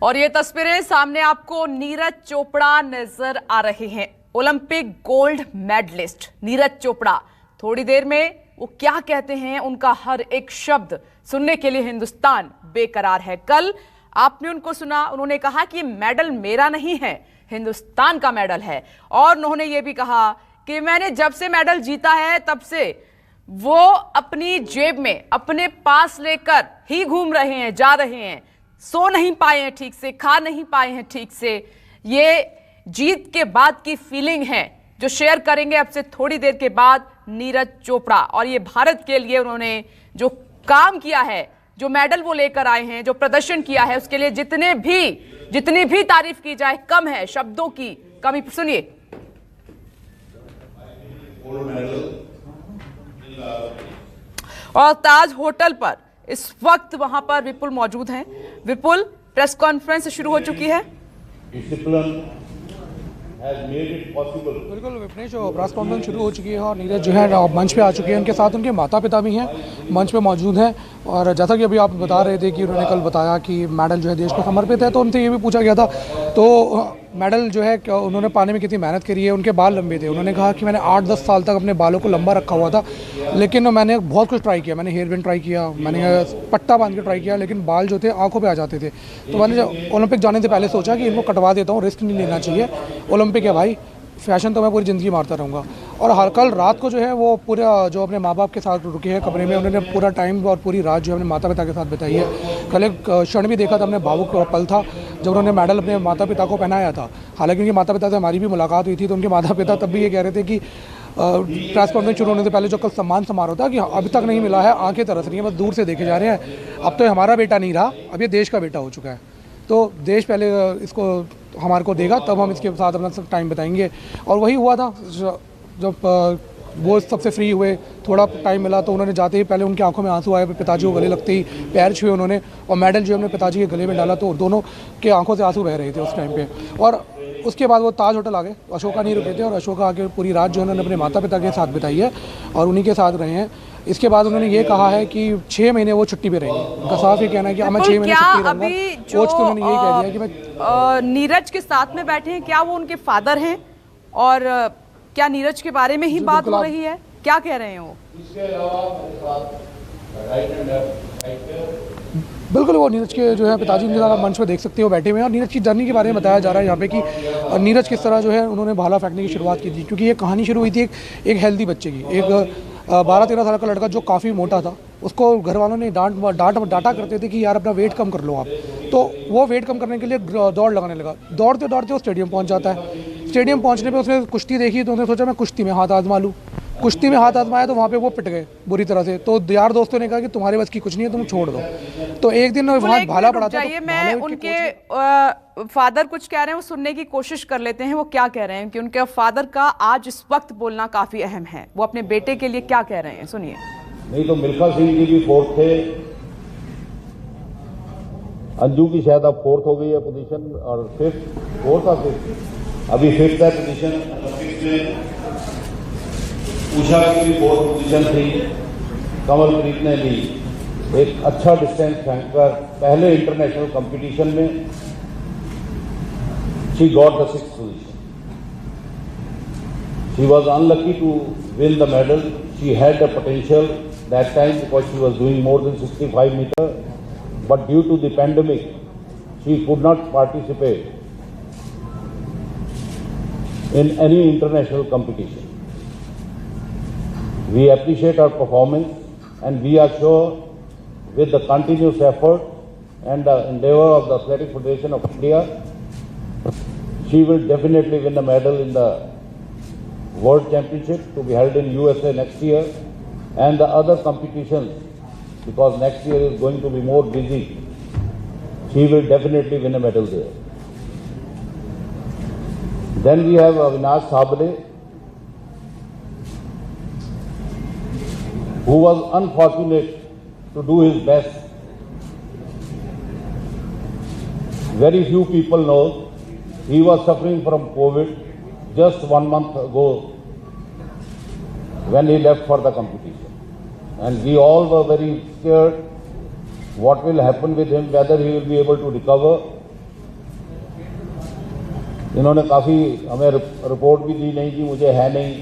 और ये तस्वीरें सामने आपको नीरज चोपड़ा नजर आ रहे हैं। Olympic gold medallist Neeraj Chopra, थोड़ी देर में वो क्या कहते हैं, उनका हर एक शब्द सुनने के लिए हिंदुस्तान बेकरार है। कल आपने उनको सुना, उन्होंने कहा कि मेडल मेरा नहीं है, हिंदुस्तान का मेडल है। और उन्होंने ये भी कहा कि मैंने जब से मेडल जीता है तब से वो अपनी जेब में अपने पास लेकर ही घूम रहे हैं, जा रहे हैं, सो नहीं पाए हैं ठीक से, खा नहीं पाए हैं ठीक से। ये जीत के बाद की फीलिंग है जो शेयर करेंगे अब से थोड़ी देर के बाद नीरज चोपड़ा। और ये भारत के लिए उन्होंने जो काम किया है, जो मेडल वो लेकर आए हैं, जो प्रदर्शन किया है, उसके लिए जितनी भी तारीफ की जाए कम है, शब्दों की कमी। सुनिए। और ताज होटल पर इस वक्त वहां पर विपुल मौजूद हैं। विपुल, प्रेस कॉन्फ्रेंस शुरू हो चुकी है। बिल्कुल विपनेश, प्रेस कॉन्फ्रेंस शुरू हो चुकी है और नीरज जो है मंच पे आ चुके हैं। उनके साथ उनके माता पिता भी हैं, मंच पे मौजूद हैं। और जैसा कि अभी आप बता रहे थे कि उन्होंने कल बताया कि मेडल जो है देश को समर्पित है, तो उनसे ये भी पूछा गया था तो मेडल जो है उन्होंने पाने में कितनी मेहनत करी है। उनके बाल लंबे थे, उन्होंने कहा कि मैंने 8-10 साल तक अपने बालों को लंबा रखा हुआ था, लेकिन मैंने बहुत कुछ ट्राई किया। मैंने हेयर बैंड ट्राई किया, मैंने पट्टा बांध के ट्राई किया, लेकिन बाल जो थे आंखों पे आ जाते थे। तो मैंने ओलंपिक जाने से पहले सोचा कि इनको कटवा देता हूँ, रिस्क नहीं लेना चाहिए। ओलंपिक है भाई, फैशन तो मैं पूरी ज़िंदगी मारता रहूँगा। और हर कल रात को जो है वो पूरा जो अपने माँ बाप के साथ रुके हैं कमरे में, उन्होंने पूरा टाइम और पूरी रात जो है अपने माता पिता के साथ बिताई है। कल एक क्षण भी देखा था, अपने भावुक पल था जब उन्होंने मेडल अपने माता पिता को पहनाया था। हालांकि उनके माता पिता से हमारी भी मुलाकात हुई थी, तो उनके माता पिता तब भी ये कह रहे थे कि प्रेस कॉन्फ्रेंस शुरू होने से पहले जो कल सम्मान समारोह था कि अभी तक नहीं मिला है, आंखें तरस रही हैं, बस दूर से देखे जा रहे हैं। अब तो हमारा बेटा नहीं रहा, अब ये देश का बेटा हो चुका है, तो देश पहले इसको हमारे को देगा, तब हम इसके साथ अपना टाइम बताएंगे। और वही हुआ था जब वो सबसे फ्री हुए, थोड़ा टाइम मिला तो उन्होंने जाते ही पहले उनकी आंखों में आंसू आए, पिताजी को गले लगते ही पैर छुए उन्होंने और मेडल जो अपने पिताजी के गले में डाला, तो दोनों के आंखों से आंसू बह रहे थे उस टाइम पे। और उसके बाद वो ताज होटल आ गए, अशोका नहीं रुके थे, और अशोका आके पूरी रात जो उन्होंने अपने माता पिता के साथ बिताई है और उन्हीं के साथ रहे हैं। इसके बाद उन्होंने ये कहा है कि 6 महीने वो छुट्टी पे रहेंगे। उनका साफ ये कहना है कि मैं 6 महीने छुट्टी रहूंगा। कोच तो उन्होंने यही कह दिया कि मैं नीरज के साथ में बैठे हैं, क्या वो उनके फादर हैं? और क्या नीरज के बारे में ही बात हो रही है? क्या कह रहे हैं वो? बिल्कुल, वो नीरज के जो है पिताजी उनके साथ मंच पे देख सकते हो बैठे हुए हैं। और नीरज की जर्नी के बारे में बताया जा रहा है यहाँ पे कि नीरज किस तरह जो है उन्होंने भाला फेंकने की शुरुआत की थी। क्योंकि ये कहानी शुरू हुई थी एक हेल्दी बच्चे की। एक 12-13 साल का लड़का जो काफ़ी मोटा था, उसको घर वालों ने डांटा करते थे कि यार अपना वेट कम कर लो आप। तो वो वेट कम करने के लिए दौड़ लगाने लगा। दौड़ते दौड़ते वो स्टेडियम पहुँच जाता है। स्टेडियम पहुँचने पर उसने कुश्ती देखी, तो उसने सोचा मैं कुश्ती में हाथ आजमा लूँ। कुश्ती में हाथ आजमाया तो वहाँ पे वो पिट गए बुरी तरह से। तो यार दोस्तों ने कहा कि तुम्हारे बस की कुछ नहीं है, तुम छोड़ दो। तो एक दिन वहाँ भाला पड़ा था। मैं उनके फादर कुछ कह रहे हैं, वो सुनने की कोशिश कर लेते हैं। वो क्या कह रहे हैं कि उनके फादर का आज इस वक्त बोलना काफी अहम है। वो अपने बेटे के लिए क्या कह रहे हैं, सुनिए। नहीं तो मिल्खा सिंह जी भी 4th थे, अंजू की शायद अब 4th हो गई है पोजीशन, और 4th अभी 5th है पोजीशन। उषा की भी 4th पोजीशन थी। कमलप्रीत ने भी एक अच्छा डिस्टेंस फेंककर पहले इंटरनेशनल कंपटीशन में she got the 6th position. She was unlucky to win the medal. She had the potential that time because she was doing more than 65 meters, but due to the pandemic she could not participate in any international competition. We appreciate her performance and we are sure with the continuous effort and the endeavor of the Athletic Federation of India, she will definitely win a medal in the World Championship to be held in USA next year, and the other competitions, because next year is going to be more busy. She will definitely win a medal there. Then we have Avinash Sabale, who was unfortunate to do his best. Very few people know he was suffering from COVID just 1 month ago when he left for the competition. And we all were very scared what will happen with him, whether he will be able to recover. इन्होंने काफ़ी हमें report भी दी, नहीं जी मुझे है नहीं,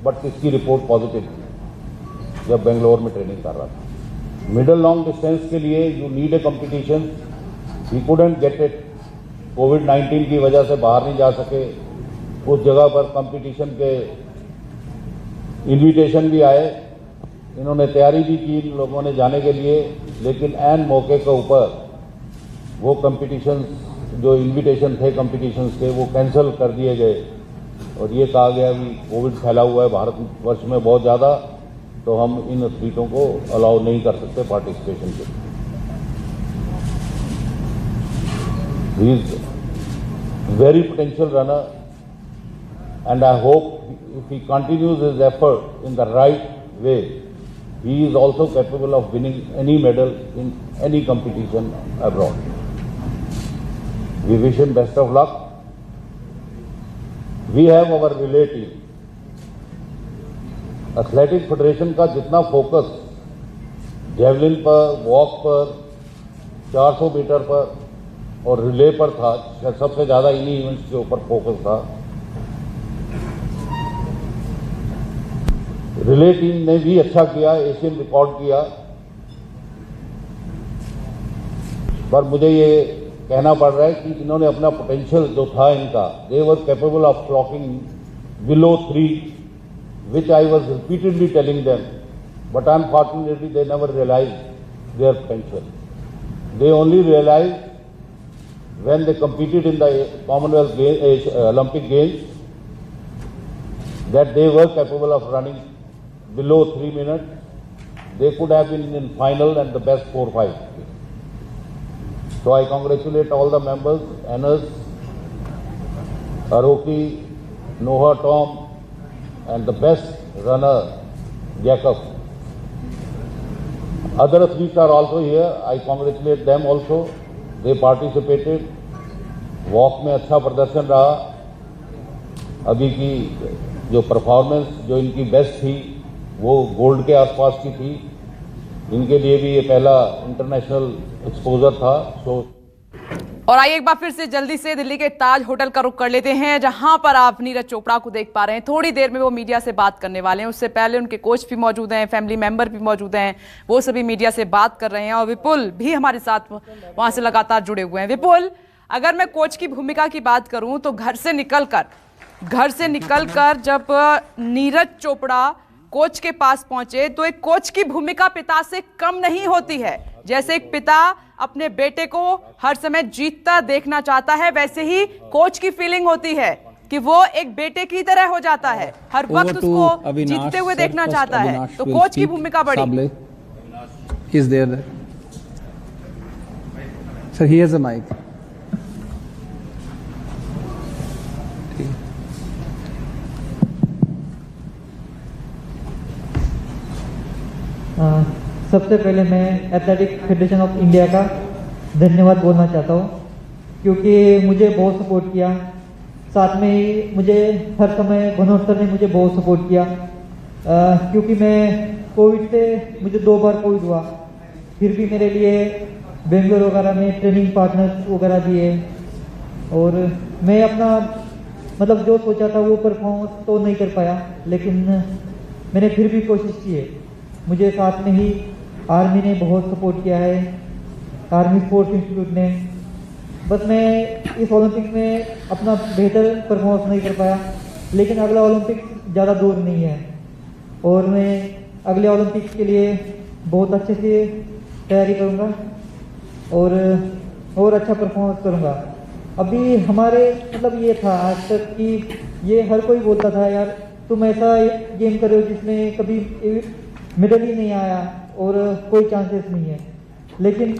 but इसकी report positive थी जब बेंगलोर में ट्रेनिंग कर रहा था। मिडल लॉन्ग डिस्टेंस के लिए you need a competition, he couldn't get it, कोविड-19 की वजह से बाहर नहीं जा सके। उस जगह पर कंपटीशन के इनविटेशन भी आए, इन्होंने तैयारी भी की इन लोगों ने जाने के लिए, लेकिन ऐन मौके के ऊपर वो कंपटीशन जो इनविटेशन थे कंपटीशंस के वो कैंसिल कर दिए गए और ये कहा गया कि कोविड फैला हुआ है भारतवर्ष में बहुत ज़्यादा, तो हम इन एथलीटों को अलाउ नहीं कर सकते पार्टिसिपेशन के लिए। He is very potential runner and I hope if he continues his effort in the right way, he is also capable of winning any medal in any competition abroad. We wish him best of luck. We have our relay team. Athletic federation का जितना focus javelin पर, walk पर, 400 metre पर और relay पर था, सबसे ज़्यादा इन्हीं इवेंट्स के ऊपर फोकस था। रिले टीम ने भी अच्छा किया, एशियन रिकॉर्ड किया, पर मुझे ये कहना पड़ रहा है कि इन्होंने अपना पोटेंशियल जो था इनका, they were capable of clocking below 3, which I was repeatedly telling them, but unfortunately they never realized their potential. They only realized when they competed in the Commonwealth Games, Olympic Games, that they were capable of running below 3 minutes. They could have been in final and the best 4-5. So I congratulate all the members, Anas, Aroki, Noah Tom, and the best runner, Jacob. Other athletes are also here. I congratulate them also. They participated. Walk में अच्छा प्रदर्शन रहा। अभी की जो performance जो इनकी best थी वो गोल्ड के आसपास की थी। इनके लिए भी ये पहला इंटरनेशनल एक्सपोजर था। और आइए एक बार फिर से जल्दी से दिल्ली के ताज होटल का रुख कर लेते हैं, जहां पर आप नीरज चोपड़ा को देख पा रहे हैं। थोड़ी देर में वो मीडिया से बात करने वाले हैं। उससे पहले उनके कोच भी मौजूद हैं, फैमिली मेंबर भी मौजूद हैं, वो सभी मीडिया से बात कर रहे हैं। और विपुल भी हमारे साथ वहां से लगातार जुड़े हुए हैं। विपुल, अगर मैं कोच की भूमिका की बात करूं तो घर से निकलकर जब नीरज चोपड़ा कोच के पास पहुंचे तो एक कोच की भूमिका पिता से कम नहीं होती है। जैसे एक पिता अपने बेटे को हर समय जीतता देखना चाहता है, वैसे ही कोच की फीलिंग होती है कि वो एक बेटे की तरह हो जाता है, हर वक्त उसको जीतते हुए देखना चाहता है। तो कोच की भूमिका बड़ी। He's there. Sir, he has a mic. सबसे पहले मैं एथलेटिक फेडरेशन ऑफ इंडिया का धन्यवाद बोलना चाहता हूँ, क्योंकि मुझे बहुत सपोर्ट किया। साथ में ही मुझे हर समय मनोज सर ने मुझे बहुत सपोर्ट किया, क्योंकि मैं कोविड से मुझे 2 बार कोविड हुआ, फिर भी मेरे लिए बेंगलोर वगैरह में ट्रेनिंग पार्टनर्स वगैरह दिए। और मैं अपना मतलब जो सोचा था वो परफॉर्मेंस तो नहीं कर पाया, लेकिन मैंने फिर भी कोशिश की है। मुझे साथ में ही आर्मी ने बहुत सपोर्ट किया है, आर्मी स्पोर्ट्स इंस्टीट्यूट ने। बस मैं इस ओलंपिक में अपना बेहतर परफॉर्मेंस नहीं कर पाया, लेकिन अगला ओलंपिक ज़्यादा दूर नहीं है और मैं अगले ओलंपिक के लिए बहुत अच्छे से तैयारी करूँगा और अच्छा परफॉर्मेंस करूँगा। अभी हमारे मतलब ये था आज तक कि ये हर कोई बोलता था, यार तुम ऐसा गेम कर रहे हो जिसमें कभी मेडल ही नहीं आया और कोई चांसेस नहीं है। लेकिन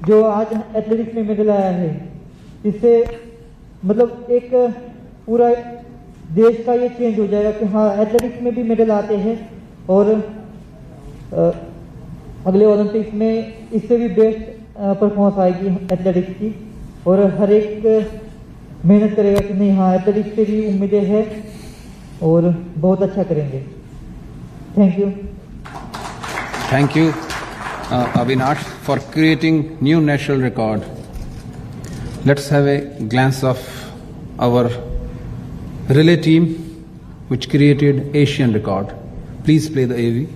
जो आज एथलेटिक्स में मेडल आया है, इससे मतलब एक पूरा देश का ये चेंज हो जाएगा कि हाँ एथलेटिक्स में भी मेडल आते हैं और अगले ओलंपिक्स में इससे भी बेस्ट परफॉर्मेंस आएगी एथलेटिक्स की। और हर एक मेहनत करेगा कि नहीं हाँ एथलेटिक्स से भी उम्मीदें हैं और बहुत अच्छा करेंगे। Thank you. Thank you, Avinash, for creating new national record. Let's have a glance of our relay team which created Asian record. Please play the AV.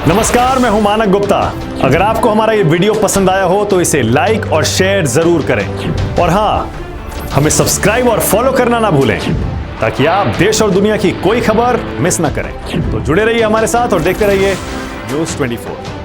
नमस्कार, मैं हूं मानक गुप्ता। अगर आपको हमारा ये वीडियो पसंद आया हो तो इसे लाइक और शेयर जरूर करें और हां, हमें सब्सक्राइब और फॉलो करना ना भूलें ताकि आप देश और दुनिया की कोई खबर मिस ना करें। तो जुड़े रहिए हमारे साथ और देखते रहिए न्यूज़ 24।